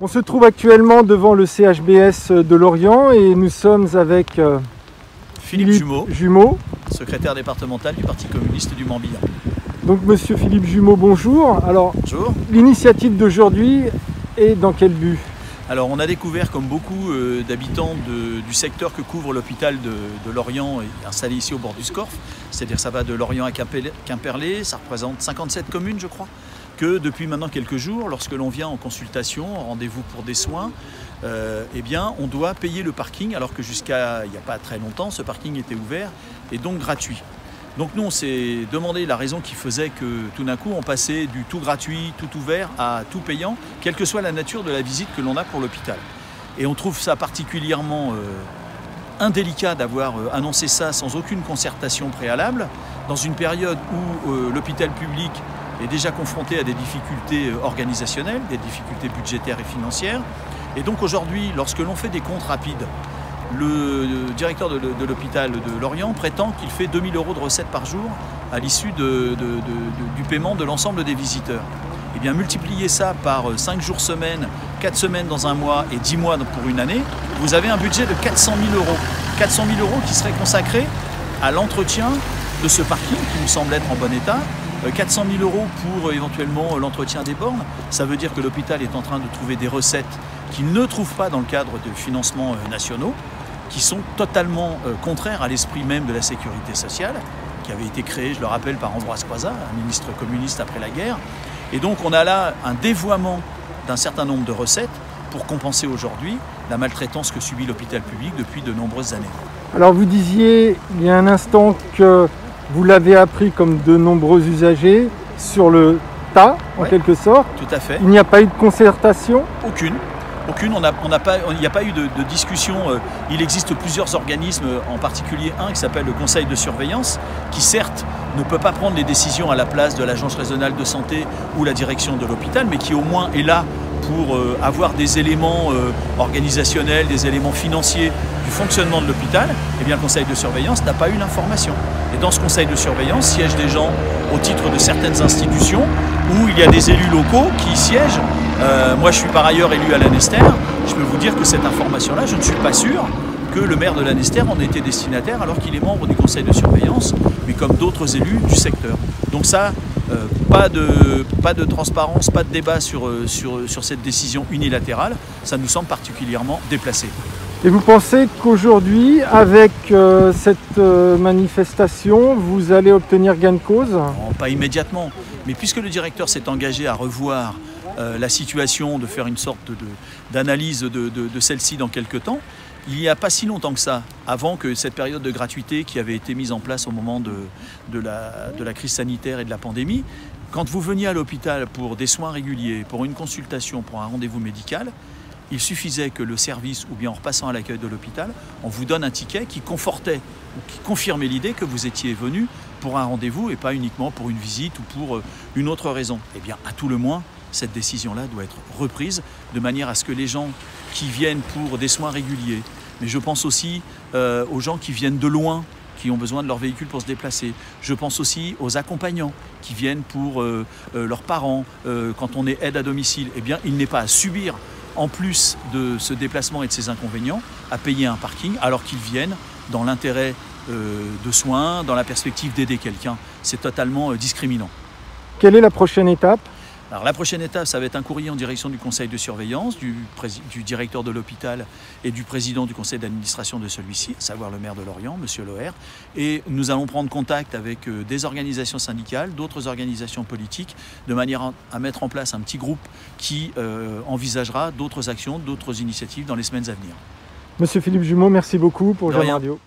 On se trouve actuellement devant le CHBS de Lorient et nous sommes avec Philippe Jumeau, secrétaire départemental du Parti communiste du Morbihan. Donc monsieur Philippe Jumeau, bonjour. Alors, bonjour. L'initiative d'aujourd'hui est dans quel but? Alors on a découvert, comme beaucoup d'habitants du secteur que couvre l'hôpital de Lorient, et installé ici au bord du Scorff, c'est-à-dire ça va de Lorient à Quimperlé, ça représente 57 communes je crois, que depuis maintenant quelques jours, lorsque l'on vient en consultation, en rendez-vous pour des soins, eh bien, on doit payer le parking, alors que jusqu'à il n'y a pas très longtemps, ce parking était ouvert et donc gratuit. Donc nous, on s'est demandé la raison qui faisait que tout d'un coup, on passait du tout gratuit, tout ouvert à tout payant, quelle que soit la nature de la visite que l'on a pour l'hôpital. Et on trouve ça particulièrement indélicat d'avoir annoncé ça sans aucune concertation préalable, dans une période où l'hôpital public est déjà confronté à des difficultés organisationnelles, des difficultés budgétaires et financières. Et donc aujourd'hui, lorsque l'on fait des comptes rapides, le directeur de l'hôpital de Lorient prétend qu'il fait 2000 € de recettes par jour à l'issue du paiement de l'ensemble des visiteurs. Et bien multipliez ça par 5 jours semaine, 4 semaines dans un mois et 10 mois pour une année, vous avez un budget de 400 000 €. 400 000 € qui seraient consacrés à l'entretien de ce parking qui nous semble être en bon état. 400 000 € pour éventuellement l'entretien des bornes. Ça veut dire que l'hôpital est en train de trouver des recettes qu'il ne trouve pas dans le cadre de financements nationaux, qui sont totalement contraires à l'esprit même de la sécurité sociale, qui avait été créé, je le rappelle, par Ambroise Croizat, un ministre communiste après la guerre. Et donc on a là un dévoiement d'un certain nombre de recettes pour compenser aujourd'hui la maltraitance que subit l'hôpital public depuis de nombreuses années. Alors vous disiez il y a un instant que vous l'avez appris comme de nombreux usagers sur le tas, en quelque sorte. Tout à fait. Il n'y a pas eu de concertation? Aucune. Il n'y a pas eu de discussion. Il existe plusieurs organismes, en particulier un qui s'appelle le Conseil de surveillance, qui certes ne peut pas prendre les décisions à la place de l'Agence régionale de santé ou la direction de l'hôpital, mais qui au moins est là pour avoir des éléments organisationnels, des éléments financiers du fonctionnement de l'hôpital. Eh bien, le Conseil de surveillance n'a pas eu l'information. Et dans ce Conseil de surveillance siègent des gens au titre de certaines institutions où il y a des élus locaux qui y siègent. Moi, je suis par ailleurs élu à Lanester. Je peux vous dire que cette information-là, je ne suis pas sûr que le maire de Lanester en était destinataire alors qu'il est membre du Conseil de surveillance, mais comme d'autres élus du secteur. Donc ça, pas de transparence, pas de débat sur cette décision unilatérale. Ça nous semble particulièrement déplacé. Et vous pensez qu'aujourd'hui, avec cette manifestation, vous allez obtenir gain de cause? Non, pas immédiatement. Mais puisque le directeur s'est engagé à revoir la situation, de faire une sorte d'analyse de celle-ci dans quelques temps, il n'y a pas si longtemps que ça, avant que cette période de gratuité qui avait été mise en place au moment de la crise sanitaire et de la pandémie, quand vous veniez à l'hôpital pour des soins réguliers, pour une consultation, pour un rendez-vous médical, il suffisait que le service, ou bien en repassant à l'accueil de l'hôpital, on vous donne un ticket qui confortait ou qui confirmait l'idée que vous étiez venu pour un rendez-vous et pas uniquement pour une visite ou pour une autre raison. Eh bien, à tout le moins, cette décision-là doit être reprise de manière à ce que les gens qui viennent pour des soins réguliers, mais je pense aussi aux gens qui viennent de loin, qui ont besoin de leur véhicule pour se déplacer. Je pense aussi aux accompagnants qui viennent pour leurs parents. Quand on est aide à domicile, eh bien, il n'est pas à subir, en plus de ce déplacement et de ses inconvénients, à payer un parking alors qu'ils viennent dans l'intérêt de soins, dans la perspective d'aider quelqu'un. C'est totalement discriminant. Quelle est la prochaine étape ? Alors la prochaine étape, ça va être un courrier en direction du conseil de surveillance, du directeur de l'hôpital et du président du conseil d'administration de celui-ci, à savoir le maire de Lorient, M. Loher. Et nous allons prendre contact avec des organisations syndicales, d'autres organisations politiques, de manière à mettre en place un petit groupe qui envisagera d'autres actions, d'autres initiatives dans les semaines à venir. Monsieur Philippe Jumeau, merci beaucoup pour Jeune Radio.